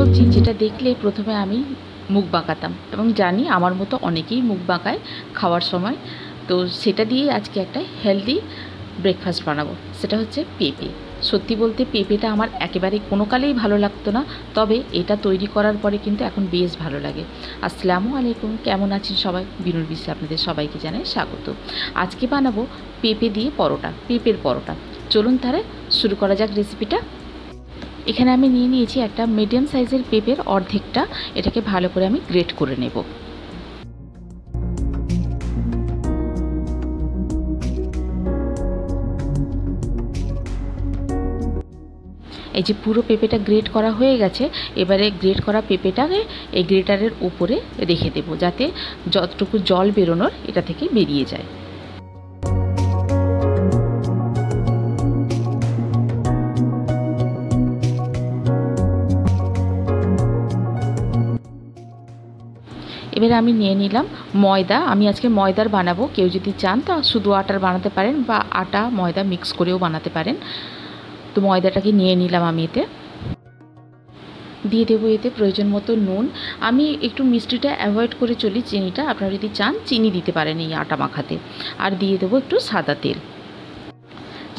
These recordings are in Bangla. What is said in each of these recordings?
সবজি যেটা দেখলে প্রথমে আমি মুখ বাঁকাতাম, এবং জানি আমার মতো অনেকেই মুখ বাঁকায় খাওয়ার সময়। তো সেটা দিয়ে আজকে একটা হেলদি ব্রেকফাস্ট বানাবো, সেটা হচ্ছে পেঁপে। সত্যি বলতে পেঁপেটা আমার একেবারে কোনো কালেই ভালো লাগতো না, তবে এটা তৈরি করার পরে কিন্তু এখন বেশ ভালো লাগে। আসসালামু আলাইকুম, কেমন আছেন সবাই? বিনুর বিশ্বে আপনাদের সবাইকে জানাই স্বাগত। আজকে বানাবো পেঁপে দিয়ে পরোটা, পেঁপের পরোটা। চলুন তাহলে শুরু করা যাক রেসিপিটা। এখানে আমি নিয়ে নিয়েছি একটা মিডিয়াম সাইজের পেঁপের অর্ধেকটা, এটাকে ভালো করে আমি গ্রেট করে নেব। এই যে পুরো পেঁপেটা গ্রেট করা হয়ে গেছে, এবারে গ্রেট করা পেঁপেটাকে এই গ্রেটারের উপরে রেখে দেব, যাতে যতটুকু জল বেরোনোর এটা থেকে বেরিয়ে যায়। এবারে আমি নিয়ে নিলাম ময়দা। আমি আজকে ময়দার বানাবো, কেউ যদি চান তা শুধু আটার বানাতে পারেন, বা আটা ময়দা মিক্স করেও বানাতে পারেন। তো ময়দাটাকে নিয়ে নিলাম আমি। এতে দিয়ে দেবো এতে প্রয়োজন মতো নুন। আমি একটু মিষ্টিটা অ্যাভয়েড করে চলি, চিনিটা আপনারা যদি চান চিনি দিতে পারেন এই আটা মাখাতে। আর দিয়ে দেবো একটু সাদা তেল।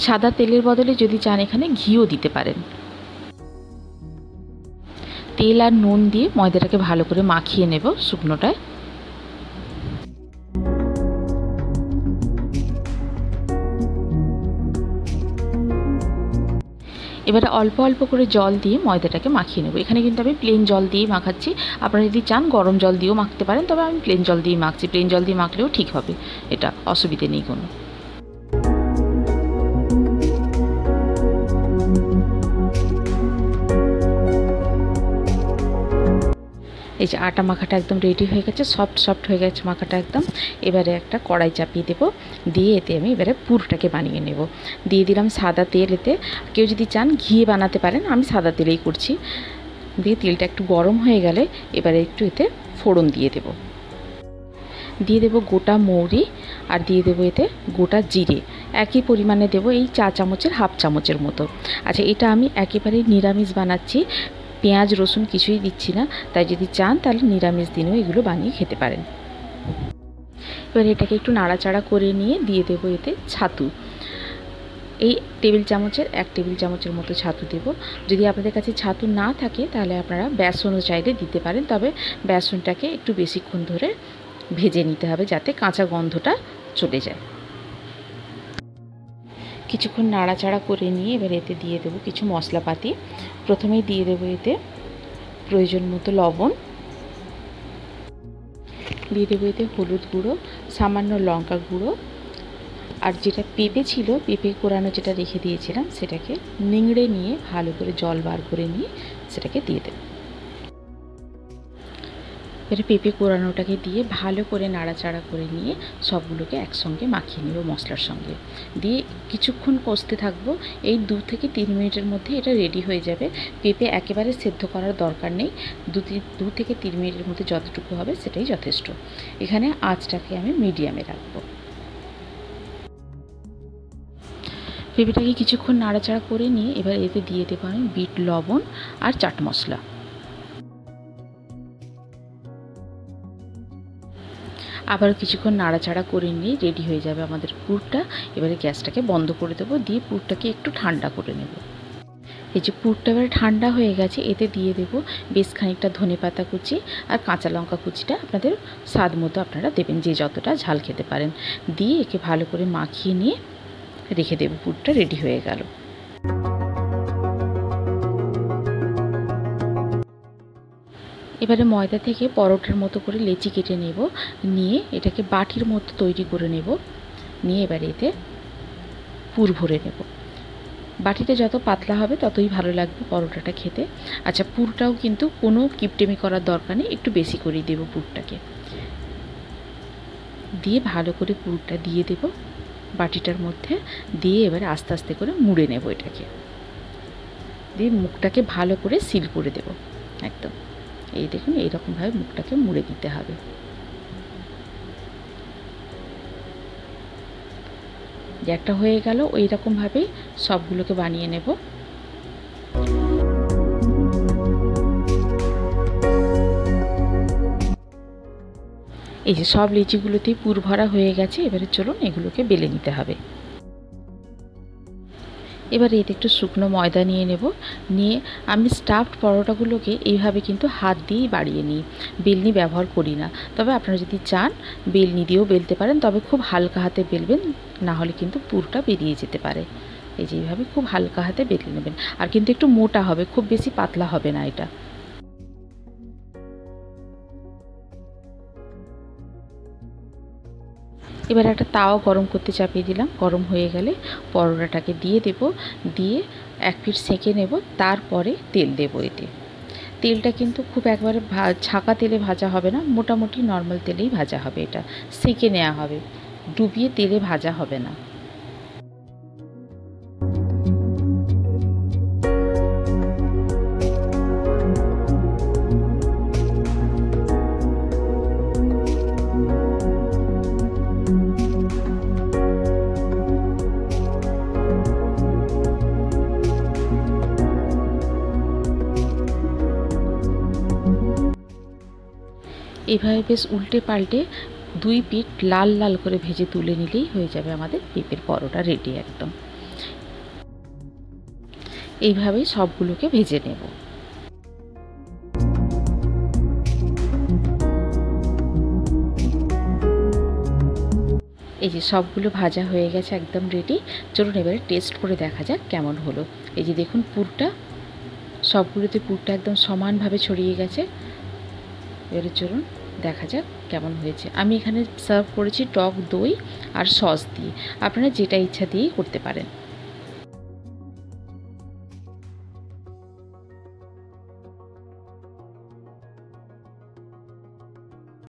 সাদা তেলের বদলে যদি চান এখানে ঘিও দিতে পারেন। তেল আর নুন দিয়ে ময়দাটাকে ভালো করে মাখিয়ে নেব শুকনোটায়। এবারে অল্প অল্প করে জল দিয়ে ময়দাটাকে মাখিয়ে নেব। এখানে কিন্তু আমি প্লেন জল দিয়েই মাখাচ্ছি, আপনারা যদি চান গরম জল দিয়েও মাখতে পারেন, তবে আমি প্লেন জল দিয়েই মাখছি। প্লেন জল দিয়ে মাখলেও ঠিক হবে, এটা অসুবিধে নেই কোনো। এই যে আটা মাখাটা একদম রেডি হয়ে গেছে, সফট সফট হয়ে গেছে মাখাটা একদম। এবারে একটা কড়াই চাপিয়ে দেবো, দিয়ে এতে আমি এবারে পুরটাকে বানিয়ে নেব। দিয়ে দিলাম সাদা তেল। এতে কেউ যদি চান ঘি বানাতে পারেন, আমি সাদা তেলেই করছি। দিয়ে তেলটা একটু গরম হয়ে গেলে এবারে একটু এতে ফোড়ন দিয়ে দেব। দিয়ে দেব গোটা মৌরি, আর দিয়ে দেবো এতে গোটা জিরে। একই পরিমাণে দেব, এই চা চামচের হাফ চামচের মতো। আচ্ছা, এটা আমি একেবারেই নিরামিষ বানাচ্ছি, পেঁয়াজ রসুন কিছুই দিচ্ছি না, তাই যদি চান তাহলে নিরামিষ দিনেও এগুলো বানিয়ে খেতে পারেন। এবার এটাকে একটু নাড়াচাড়া করে নিয়ে দিয়ে দেবো এতে ছাতু। এই টেবিল চামচের 1 টেবিল চামচের মতো ছাতু দেব। যদি আপনাদের কাছে ছাতু না থাকে তাহলে আপনারা বেসনও চাইলে দিতে পারেন, তবে বেসনটাকে একটু বেশিক্ষণ ধরে ভেজে নিতে হবে, যাতে কাঁচা গন্ধটা চলে যায়। কিছুক্ষণ নাড়াচাড়া করে নিয়ে এবার এতে দিয়ে দেবো কিছু মশলাপাতি। প্রথমেই দিয়ে দেবো এতে প্রয়োজন মতো লবণ, দিয়ে দেবো এতে হলুদ গুঁড়ো, সামান্য লঙ্কা গুঁড়ো, আর যেটা পেঁপে ছিল, পেঁপে কোরানো যেটা রেখে দিয়েছিলাম, সেটাকে নিংড়ে নিয়ে ভালো করে জল বার করে নিয়ে সেটাকে দিয়ে দেবো। এবারে পেঁপে কোরানোটাকে দিয়ে ভালো করে নাড়াচাড়া করে নিয়ে সবগুলোকে একসঙ্গে মাখিয়ে নেব মশলার সঙ্গে। দিয়ে কিছুক্ষণ কষতে থাকবো। এই 2 থেকে 3 মিনিটের মধ্যে এটা রেডি হয়ে যাবে। পেঁপে একেবারে সেদ্ধ করার দরকার নেই, 2 থেকে 3 মিনিটের মধ্যে যতটুকু হবে সেটাই যথেষ্ট। এখানে আঁচটাকে আমি মিডিয়ামে রাখবো। পেঁপেটাকে কিছুক্ষণ নাড়াচাড়া করে নিয়ে এবার এতে দিয়ে দেবো আমি বিট লবণ আর চাট মশলা। আবার কিছুক্ষণ নাড়াচাড়া করে নিয়ে রেডি হয়ে যাবে আমাদের পুরটা। এবারে গ্যাসটাকে বন্ধ করে দেবো, দিয়ে পুরটাকে একটু ঠান্ডা করে নেব। এই যে পুরটা এবারে ঠান্ডা হয়ে গেছে, এতে দিয়ে দেবো বেশ খানিকটা ধনেপাতা কুচি আর কাঁচা লঙ্কা কুচিটা আপনাদের স্বাদ মতো আপনারা দেবেন, যে যতটা ঝাল খেতে পারেন। দিয়ে একে ভালো করে মাখিয়ে নিয়ে রেখে দেবো। পুরটা রেডি হয়ে গেল। এবারে ময়দা থেকে পরোটার মতো করে লেচি কেটে নেব, নিয়ে এটাকে বাটির মতো তৈরি করে নেব। নিয়ে এবারে এতে পুর ভরে নেব। বাটিটা যত পাতলা হবে ততই ভালো লাগবে পরোটাটা খেতে। আচ্ছা, পুরটাও কিন্তু কোনো কিপটেমি করার দরকার নেই, একটু বেশি করেই দেবো পুরটাকে। দিয়ে ভালো করে পুরটা দিয়ে দেব বাটিটার মধ্যে, দিয়ে এবারে আস্তে আস্তে করে মুড়ে নেব এটাকে। দিয়ে মুখটাকে ভালো করে সিল করে দেব একদম। এই দেখুন, এইরকমভাবে মুখটাকে মুড়ে দিতে হবে। যে একটা হয়ে গেল, ওই রকমভাবেই সবগুলোকে বানিয়ে নেব। এই যে সব লিচিগুলোতেই পুর ভরা হয়ে গেছে। এবারে চলুন এগুলোকে বেলে নিতে হবে। এবারে এতে একটু শুকনো ময়দা নিয়ে নেব। নিয়ে আমি স্টাফড পরোটাগুলোকে এইভাবে কিন্তু হাত দিয়েই বাড়িয়ে নিই, বেলনি ব্যবহার করি না। তবে আপনারা যদি চান বেলনি দিয়েও বেলতে পারেন, তবে খুব হালকা হাতে বেলবেন, না হলে কিন্তু পুরটা বেরিয়ে যেতে পারে। এই যে এইভাবে খুব হালকা হাতে বেলে নেবেন, আর কিন্তু একটু মোটা হবে, খুব বেশি পাতলা হবে না এটা। এবার একটা তাওয়া গরম করতে চাপিয়ে দিলাম। গরম হয়ে গেলে পরোটাটাকে দিয়ে দেব, দিয়ে এক পিঠ সেঁকে নেব, তারপরে তেল দেব। এতে তেলটা কিন্তু খুব একবারে ছাঁকা তেলে ভাজা হবে না, মোটামুটি নর্মাল তেলেই ভাজা হবে। এটা সেঁকে নেওয়া হবে, ডুবিয়ে তেলে ভাজা হবে না। এইভাবে বেশ উল্টে পাল্টে দুই পিঠ লাল লাল করে ভেজে তুলে নিলেই হয়ে যাবে আমাদের পেঁপের পরোটা রেডি একদম। এইভাবেই সবগুলোকে ভেজে নেব। এই যে সবগুলো ভাজা হয়ে গেছে, একদম রেডি। চলুন এবারে টেস্ট করে দেখা যাক কেমন হলো। এই যে দেখুন পুরটা, সবগুলোতে পুরটা একদম সমানভাবে ছড়িয়ে গেছে। এবারে চলুন দেখা যাক কেমন হয়েছে। আমি এখানে সার্ভ করেছি টক দই আর সস দিয়ে, আপনারা যেটা ইচ্ছা দিয়েই করতে পারেন।